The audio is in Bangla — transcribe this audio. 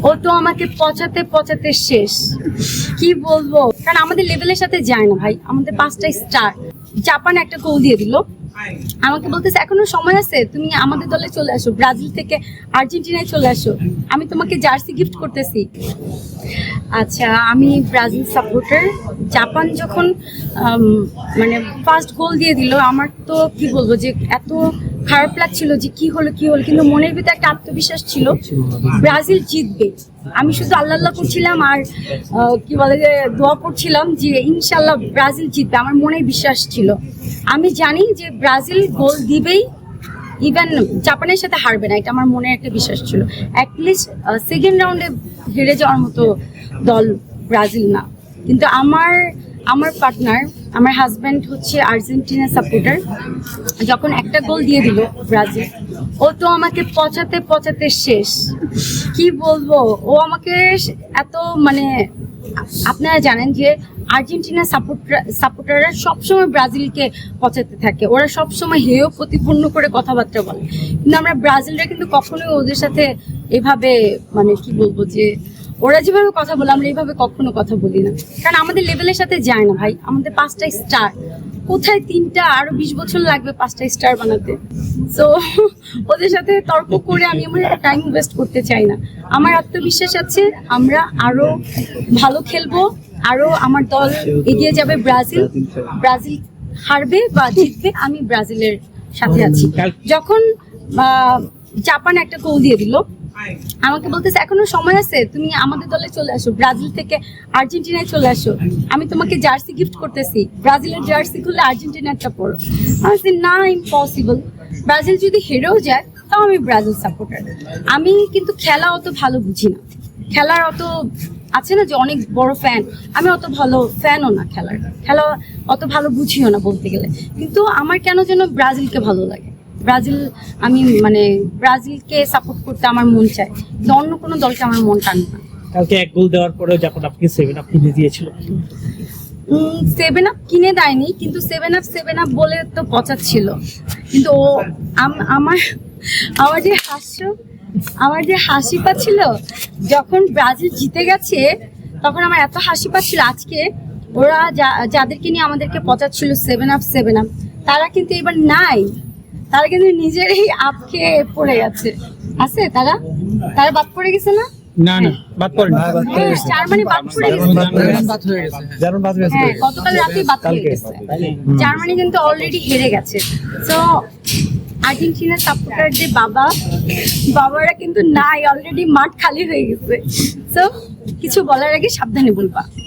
ও তো আমাকে পচাতে পচাতে শেষ, কি বলবো। কারণ আমাদের লেভেলের সাথে যায় না ভাই, আমাদের 5টা স্টার। জাপান একটা গোল দিয়ে দিল, আমাকে বলতেছে এখনো সময় আছে, তুমি আমাদের দলে চলে আসো, ব্রাজিল থেকে আর্জেন্টিনায় চলে আসো, আমি তোমাকে জার্সি গিফট করতেছি। আচ্ছা, আমি ব্রাজিল সাপোর্টার। জাপান যখন মানে ফার্স্ট গোল দিয়ে দিল, আমার তো কি বলবো যে এত খারাপ লাগছিল যে কি হলো, কিন্তু মনের ভিতরে একটা আত্মবিশ্বাস ছিল ব্রাজিল জিতবে। আমি শুধু আল্লাহ আল্লাহ করছিলাম আর কি বলে যে দোয়া করছিলাম যে ইনশাল্লাহ ব্রাজিল জিতবে, আমার মনে বিশ্বাস ছিল। আমি জানি যে ব্রাজিল গোল দিবেই, ইভেন জাপানের সাথে হারবে না, এটা আমার মনে একটা বিশ্বাস ছিল। অ্যাটলিস্ট সেকেন্ড রাউন্ডে হেরে যাওয়ার মতো দল ব্রাজিল না। কিন্তু আমার পার্টনার, আমার হাজব্যান্ড হচ্ছে আর্জেন্টিনা সাপোর্টার। যখন একটা গোল দিয়ে দিল ব্রাজিল, ও তো আমাকে পচাতে পচাতে শেষ, কি বলবো। ও আমাকে এত মানে, আপনারা জানেন যে আর্জেন্টিনা সাপোর্টাররা সবসময় ব্রাজিলকে পচাতে থাকে, ওরা সবসময় হেয় প্রতিপন্ন করে কথাবার্তা বলে। কিন্তু আমরা ব্রাজিলরা কিন্তু কখনোই ওদের সাথে এভাবে মানে কি বলবো যে ওরা যেভাবে কথা বলে আমরা এইভাবে কখনো কথা বলি না। কারণ আমাদের লেভেলের সাথে যায় না ভাই, আমাদের 5টা স্টার। কোথায় 3টা, আরো 20 বছর লাগবে 5টা স্টার বানাতে। সো ওদের সাথে তর্ক করে আমি আমার টাইম ওয়েস্ট করতে চাই না। আমার আত্মবিশ্বাস আছে আমরা আরো ভালো খেলবো, আরো আমার দল এগিয়ে যাবে। ব্রাজিল হারবে বা জিতবে, আমি ব্রাজিলের সাথে আছি। যখন জাপান একটা গোল দিয়ে দিল, আমাকে বলতেছে এখনো সময় আছে, তুমি আমাদের দলে চলে আসো, ব্রাজিল থেকে আর্জেন্টিনায় চলে আসো, আমি তোমাকে জার্সি গিফট করতেছি, ব্রাজিলের জার্সি খুললে আর্জেন্টিনারটা পরো। আমি বলছি না, ইম্পসিবল। ব্রাজিল যদি হেরেও যায় তাও আমি ব্রাজিল সাপোর্টার। আমি কিন্তু খেলা অত ভালো বুঝি না, খেলার অত আছে না যে অনেক বড় ফ্যান, আমি অত ভালো ফ্যানও না, খেলা অত ভালো বুঝিও না বলতে গেলে। কিন্তু আমার কেন যেন ব্রাজিলকে ভালো লাগে, আমি মানে ব্রাজিলকে সাপোর্ট করতে আমার মন চায়, কিন্তু অন্য কোনো দলকে আমার মন টানে না। কালকে এক গোল দেওয়ার পরেও যখন আপনি 7 আপ কিনে দিয়েছিল, 7 আপ কিনে দেয়নি, কিন্তু 7 আপ বলে তো পচাচ্ছিল। কিন্তু ও আমার যে হাসি পাচ্ছিল যখন ব্রাজিল জিতে গেছে, তখন আমার এত হাসি পাচ্ছিল। আজকে ওরা যাদেরকে নিয়ে আমাদেরকে পচাচ্ছিল 7 আপ, তারা কিন্তু এবার নাই, তারা কিন্তু নিজেরই আপকে পড়ে গেছে। আছে তারা বাদ পড়ে গেছে না? না বাদ পড়েনি। জার্মানি বাদ পড়ে গেছে, গতকাল রাতে বাদ পড়ে গেছে। জার্মানি কিন্তু অলরেডি হেরে গেছে। তো আর্জেন্টিনা সাপোর্টারদের বাবারা কিন্তু নাই, অলরেডি মাঠ খালি হয়ে গেছে। তো কিছু বলার আগে সাবধানে বলবা।